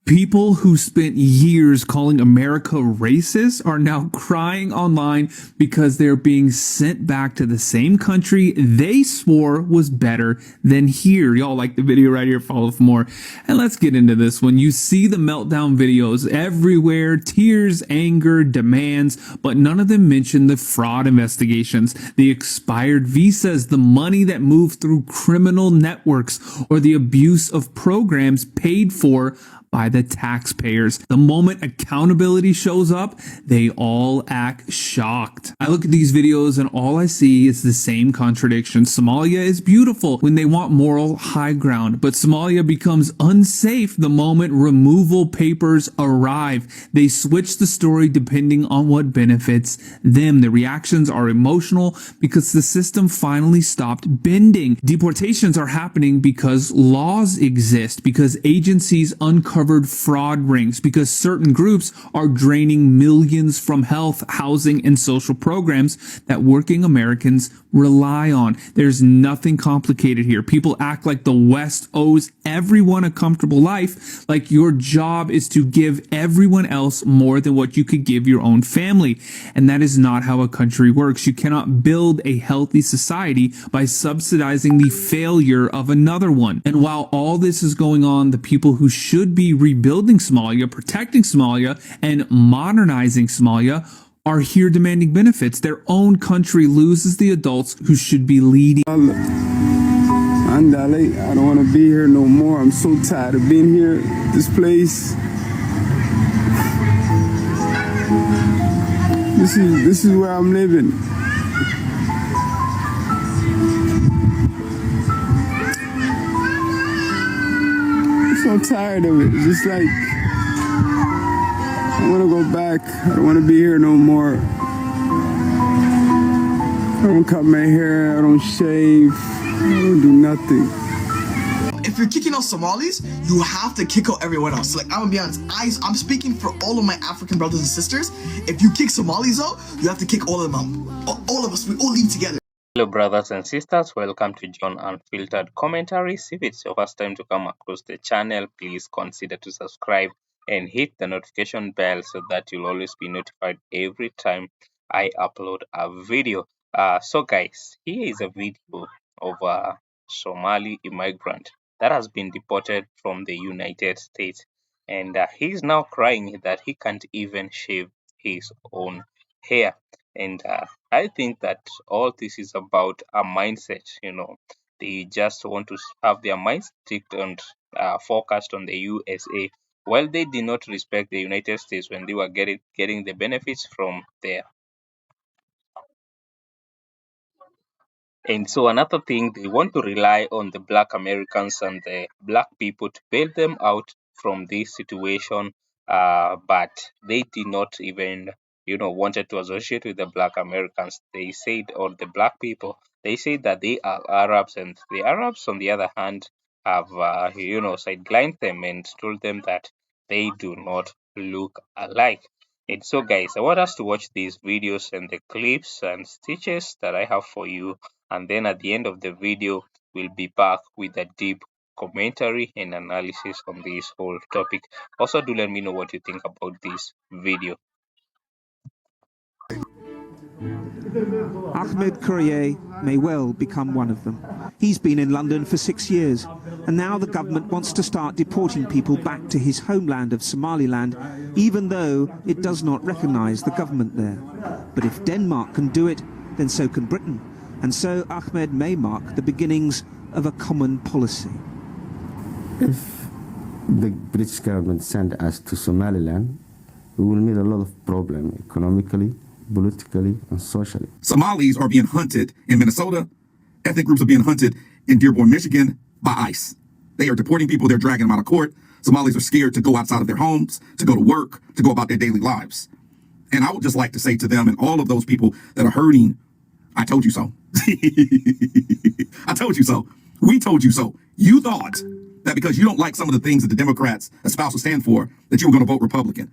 People who spent years calling America racist are now crying online because they're being sent back to the same country they swore was better than here. Y'all like the video right here, follow for more. And let's get into this one. You see the meltdown videos everywhere, tears, anger, demands, but none of them mention the fraud investigations, the expired visas, the money that moved through criminal networks, or the abuse of programs paid for by the taxpayers. The moment accountability shows up, they all act shocked. I look at these videos and all I see is the same contradiction. Somalia is beautiful when they want moral high ground, but Somalia becomes unsafe the moment removal papers arrive. They switch the story depending on what benefits them. The reactions are emotional because the system finally stopped bending. Deportations are happening because laws exist, because agencies uncover fraud rings, because certain groups are draining millions from health, housing, and social programs that working Americans rely on. There's nothing complicated here. People act like the West owes everyone a comfortable life, like your job is to give everyone else more than what you could give your own family. And that is not how a country works. You cannot build a healthy society by subsidizing the failure of another one. And while all this is going on, the people who should be rebuilding Somalia, protecting Somalia, and modernizing Somalia are here demanding benefits. Their own country loses the adults who should be leading. I don't want to be here no more. I'm so tired of being here, this place. This is where I'm living. I'm so tired of it. It's just like, I want to go back. I don't want to be here no more. I don't cut my hair. I don't shave. I don't do nothing. If you're kicking out Somalis, you have to kick out everyone else. Like, I'm gonna be honest, I'm speaking for all of my African brothers and sisters. If you kick Somalis out, you have to kick all of them out. All of us, we all leave together. Hello brothers and sisters, welcome to John Unfiltered Commentaries. If it's your first time to come across the channel, please consider to subscribe and hit the notification bell so that you'll always be notified every time I upload a video. So guys, here is a video of a Somali immigrant that has been deported from the United States, and he's now crying that he can't even shave his own hair. And I think that all this is about a mindset. They just want to have their minds strict and focused on the USA, while they did not respect the United States when they were getting the benefits from there. And so another thing, they want to rely on the Black Americans and the Black people to bail them out from this situation, but they did not even wanted to associate with the Black Americans. They said, or the Black people, they said that they are Arabs, and the Arabs on the other hand have sidelined them and told them that they do not look alike. And so guys, I want us to watch these videos and the clips and stitches that I have for you, and then at the end of the video we'll be back with a deep commentary and analysis on this whole topic. Also, do let me know what you think about this video. Ahmed Courier may well become one of them. He's been in London for 6 years, and now the government wants to start deporting people back to his homeland of Somaliland, even though it does not recognise the government there. But if Denmark can do it, then so can Britain. And so Ahmed may mark the beginnings of a common policy. If the British government send us to Somaliland, we will meet a lot of problems economically, politically, and socially. Somalis are being hunted in Minnesota. Ethnic groups are being hunted in Dearborn, Michigan by ICE. They are deporting people. They're dragging them out of court. Somalis are scared to go outside of their homes, to go to work, to go about their daily lives. And I would just like to say to them and all of those people that are hurting, I told you so. I told you so. We told you so. You thought that because you don't like some of the things that the Democrats espouse or stand for, that you were going to vote Republican.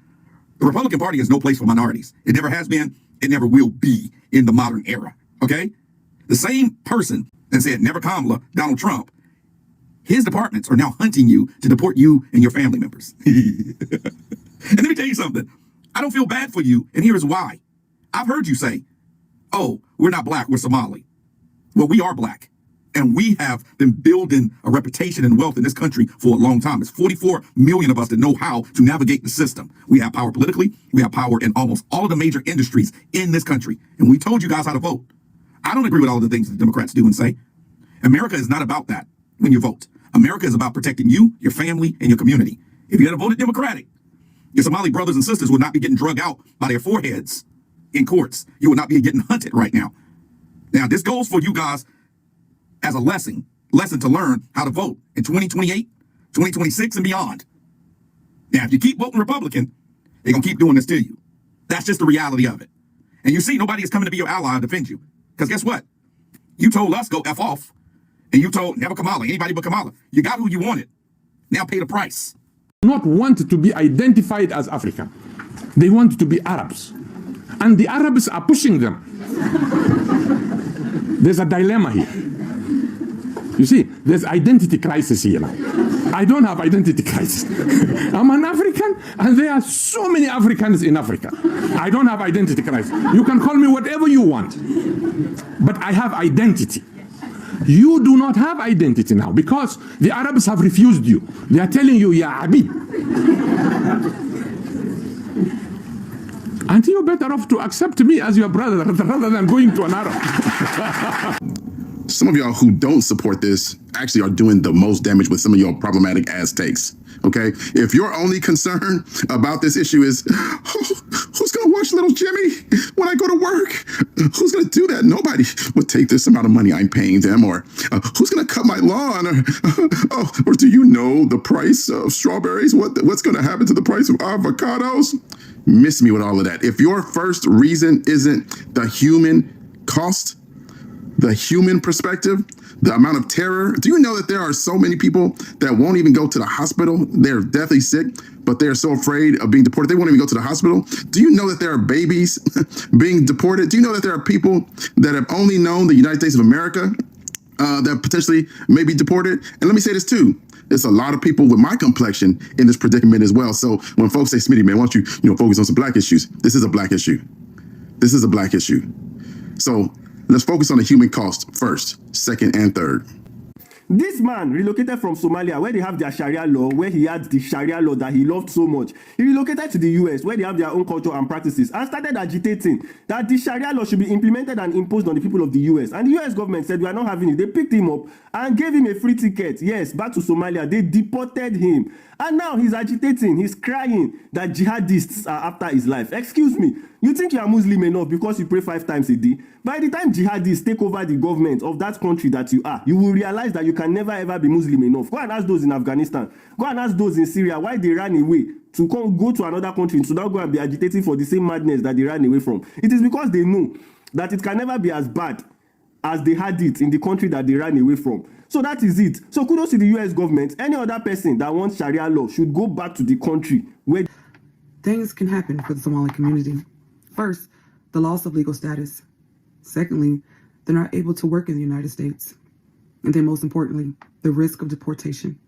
The Republican Party has no place for minorities. It never has been. It never will be in the modern era. Okay? The same person that said never Kamala, Donald Trump, His departments are now hunting you to deport you and your family members. And let me tell you something. I don't feel bad for you, and here's why. I've heard you say, oh, we're not black, we're Somali. Well, we are black, and we have been building a reputation and wealth in this country for a long time. It's 44 million of us that know how to navigate the system. We have power politically. We have power in almost all of the major industries in this country, and we told you guys how to vote. I don't agree with all of the things that Democrats do and say. America is not about that when you vote. America is about protecting you, your family, and your community. If you had voted Democratic, your Somali brothers and sisters would not be getting drug out by their foreheads in courts. You would not be getting hunted right now. Now, this goes for you guys as a lesson to learn how to vote in 2028, 2026, and beyond. Now, if you keep voting Republican, they're going to keep doing this to you. That's just the reality of it. And you see, nobody is coming to be your ally and defend you. Because guess what? You told us go F off. And you told never Kamala, anybody but Kamala. You got who you wanted. Now pay the price. Not want to be identified as African. They want to be Arabs. And the Arabs are pushing them. There's a dilemma here. You see, there's identity crisis here now. I don't have identity crisis. I'm an African, and there are so many Africans in Africa. I don't have identity crisis. You can call me whatever you want. But I have identity. You do not have identity now because the Arabs have refused you. They are telling you, Ya Abid. And you're better off to accept me as your brother rather than going to an Arab. Some of y'all who don't support this actually are doing the most damage with some of your problematic ass takes. Okay? If your only concern about this issue is, oh, who's going to watch little Jimmy when I go to work? Who's going to do that? Nobody would take this amount of money I'm paying them. Or who's going to cut my lawn? Or do you know the price of strawberries? What's going to happen to the price of avocados? Miss me with all of that. If your first reason isn't the human cost, the human perspective, the amount of terror. Do you know that there are so many people that won't even go to the hospital? They're deathly sick, but they're so afraid of being deported. They won't even go to the hospital. Do you know that there are babies being deported? Do you know that there are people that have only known the United States of America that potentially may be deported? And let me say this too. There's a lot of people with my complexion in this predicament as well. So when folks say, Smitty, man, why don't you focus on some black issues? This is a black issue. This is a black issue. So let's focus on the human cost first, second, and third. This man relocated from Somalia, where they have their Sharia law, where he had the Sharia law that he loved so much. He relocated to the US, where they have their own culture and practices, and started agitating that the Sharia law should be implemented and imposed on the people of the US. And the US government said, we are not having it. They picked him up and gave him a free ticket. Yes, back to Somalia. They deported him. And now he's agitating. He's crying that jihadists are after his life. Excuse me. You think you are Muslim enough because you pray 5 times a day? By the time jihadists take over the government of that country that you are, you will realize that you can never ever be Muslim enough. Go and ask those in Afghanistan. Go and ask those in Syria why they ran away to go to another country to now go and be agitating for the same madness that they ran away from. It is because they know that it can never be as bad as they had it in the country that they ran away from. So that is it. So kudos to the US government. Any other person that wants Sharia law should go back to the country where things can happen for the Somali community. First, the loss of legal status. Secondly, they're not able to work in the United States. And then most importantly, the risk of deportation.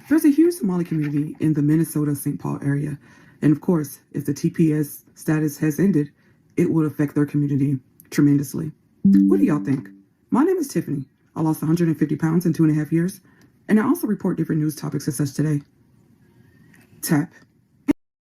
There's a huge Somali community in the Minnesota-St. Paul area. And of course, if the TPS status has ended, it will affect their community tremendously. What do y'all think? My name is Tiffany. I lost 150 pounds in 2.5 years. And I also report different news topics as such today. Tap.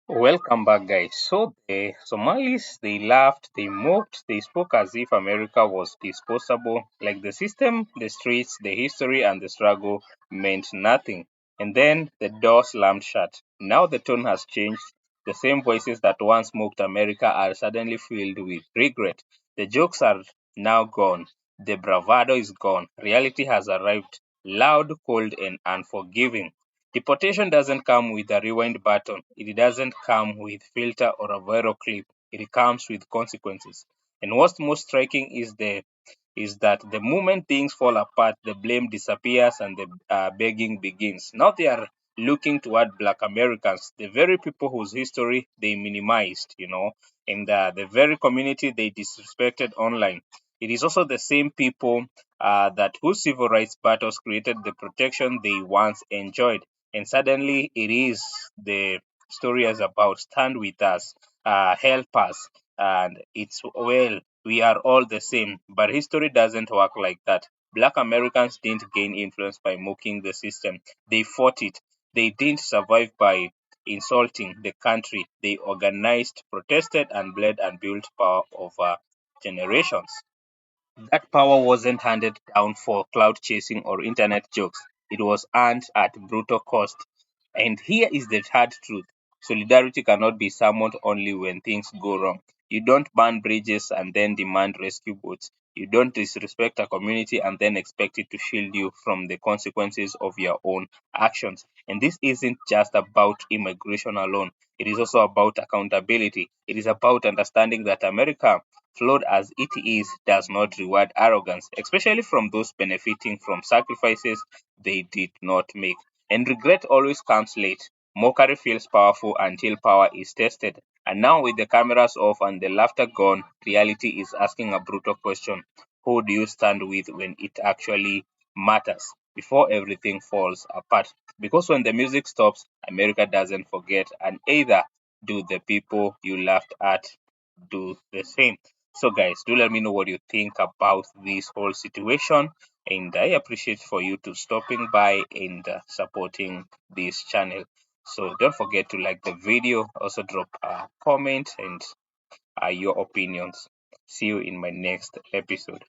Welcome back, guys. So the Somalis, they laughed, they mocked, they spoke as if America was disposable, like the system, the streets, the history, and the struggle meant nothing. And then the door slammed shut. Now the tone has changed. The same voices that once mocked America are suddenly filled with regret. The jokes are now gone. The bravado is gone. Reality has arrived, loud, cold, and unforgiving. Deportation doesn't come with a rewind button. It doesn't come with filter or a viral clip. It comes with consequences. And what's most striking is that the moment things fall apart, the blame disappears and the begging begins. Now they are looking toward Black Americans, the very people whose history they minimized, and the very community they disrespected online. It is also the same people that whose civil rights battles created the protection they once enjoyed. And suddenly it is the story is about stand with us, help us, and it's well, we are all the same. But history doesn't work like that. Black Americans didn't gain influence by mocking the system. They fought it. They didn't survive by insulting the country. They organized, protested, and bled and built power over generations. That power wasn't handed down for cloud chasing or internet jokes. It was earned at brutal cost. And here is the hard truth. Solidarity cannot be summoned only when things go wrong. You don't burn bridges and then demand rescue boats. You don't disrespect a community and then expect it to shield you from the consequences of your own actions. And this isn't just about immigration alone. It is also about accountability. It is about understanding that America, flawed as it is, does not reward arrogance, especially from those benefiting from sacrifices they did not make. And regret always comes late. Mockery feels powerful until power is tested. And now, with the cameras off and the laughter gone, reality is asking a brutal question. Who do you stand with when it actually matters? Before everything falls apart. Because when the music stops, America doesn't forget, and either do the people you laughed at do the same. So guys, do let me know what you think about this whole situation, and I appreciate for you to stopping by and supporting this channel. So don't forget to like the video, also drop a comment and your opinions. See you in my next episode.